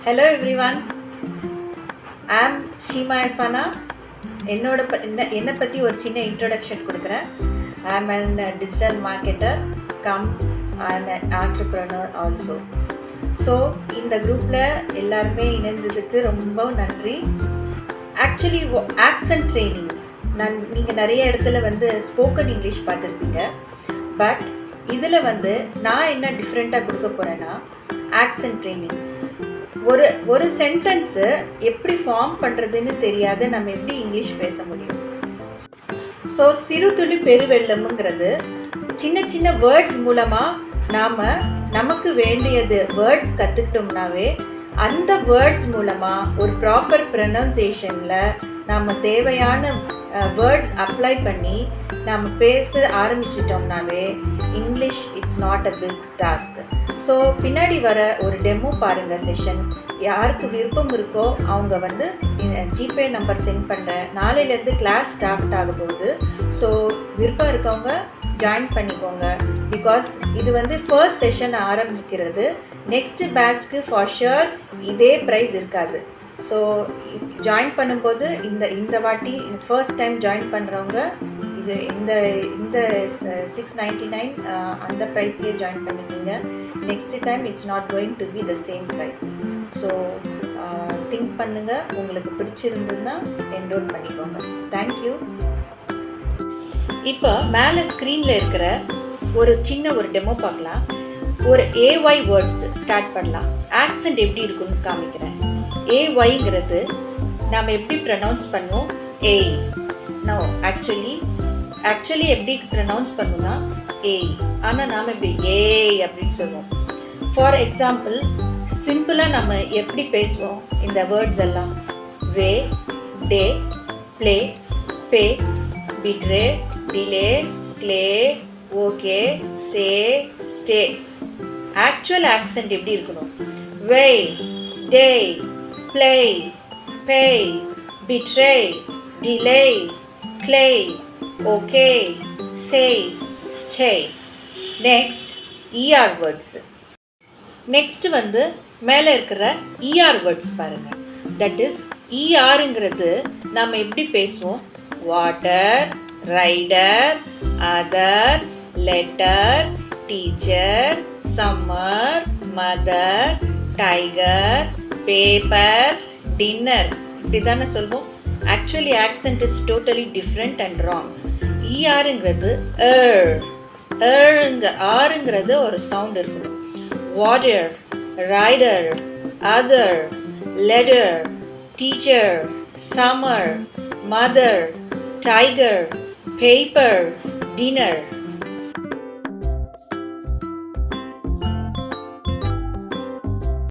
Hello everyone, I am Shima Irfana. என்னை பற்றி ஒரு சின்ன இன்ட்ரோடக்ஷன் கொடுக்குறேன். I am a digital marketer come an entrepreneur also. So இந்த குரூப்பில் எல்லாருமே இணைந்ததுக்கு ரொம்ப நன்றி. ஆக்சுவலி ஆக்சன்ட் ட்ரைனிங் நீங்கள் நிறைய இடத்துல ஸ்போக்கன் இங்கிலீஷ் பார்த்துருப்பீங்க. பட் இதில் நான் என்ன டிஃப்ரெண்ட்டாக கொடுக்க போகிறேன்னா ஆக்சன்ட் ட்ரைனிங். ஒரு சென்டென்ஸு எப்படி ஃபார்ம் பண்ணுறதுன்னு தெரியாத நம்ம எப்படி இங்கிலீஷ் பேச முடியும்? ஸோ சிறு துளி பெருவெள்ளம்ங்கிறது சின்ன சின்ன வேர்ட்ஸ் மூலமாக நமக்கு வேண்டியது வேர்ட்ஸ் கற்றுக்கிட்டோம்னாவே அந்த வேர்ட்ஸ் மூலமாக ஒரு ப்ராப்பர் ப்ரொனவுன்சியேஷனில் நாம் தேவையான வேர்ட்ஸ் அப்ளை பண்ணி நாம் பேச ஆரம்பிச்சிட்டோம்னாவே English it's not a big task. So பின்னாடி வர ஒரு டெமோ பாருங்கள் செஷன். யாருக்கு விருப்பம் இருக்கோ அவங்க ஜிபே நம்பர் சென்ட் பண்ணுறேன். நாளையிலேருந்து கிளாஸ் ஸ்டார்ட் ஆக போகுது. ஸோ விருப்பம் இருக்கவங்க ஜாயின் பண்ணிக்கோங்க. பிகாஸ் இது ஃபர்ஸ்ட் செஷன் ஆரம்பிக்கிறது. நெக்ஸ்ட் பேட்ச்க்கு ஃபார் ஷுர் இதே ப்ரைஸ் இருக்காது. ஸோ ஜாயின் பண்ணும்போது இந்த வாட்டி ஃபர்ஸ்ட் டைம் ஜாயின் பண்ணுறவங்க இந்த 699 அந்த ப்ரைஸ்லேயே ஜாயின் பண்ணிக்கிங்க. Next time it's not going to be the same price. So think பண்ணுங்கள். உங்களுக்கு பிடிச்சிருந்ததுன்னா என்ரோல் பண்ணிக்கோங்க. தேங்க்யூ. இப்போ மேலே ஸ்க்ரீனில் இருக்கிற ஒரு டெமோ பார்க்கலாம். ஒரு ஏஒய் வேர்ட்ஸ் ஸ்டார்ட் பண்ணலாம். ஆக்சென்ட் எப்படி இருக்குன்னு காமிக்கிறேன். ஏஒய்ங்கிறது நாம் எப்படி ப்ரொனவுன்ஸ் பண்ணுவோம்? ஏய். நோ ஆக்சுவலி எப்படி ப்ரொனவுன்ஸ் பண்ணுவோம்னா ஏய். ஆனால் நாம் எப்படி ஏய் அப்படின்னு சொல்லுவோம். ஃபார் எக்ஸாம்பிள் சிம்பிளாக நம்ம எப்படி பேசுவோம் இந்த வேர்ட்ஸ் எல்லாம்? Way, day, play, pay, betray, delay, clay, okay, say, stay. Actual accent எப்படி இருக்கணும்? Way, day, play, pay, betray, delay, clay, okay, say, stay. Next ER words. Next மேலே இருக்கிற ER வேர்ட்ஸ் பாருங்கள். தட் இஸ் ERங்கிறது நாம் எப்படி பேசுவோம்? Water, rider, other, letter, teacher, summer, mother, tiger, paper, dinner. இப்படி தானே சொல்வோம். Actually accent is totally different and wrong. ERங்கிறது ஆருங்கிறது ஒரு சவுண்ட் இருக்கணும். Water, rider, other, letter, teacher, summer, mother, tiger, paper, dinner.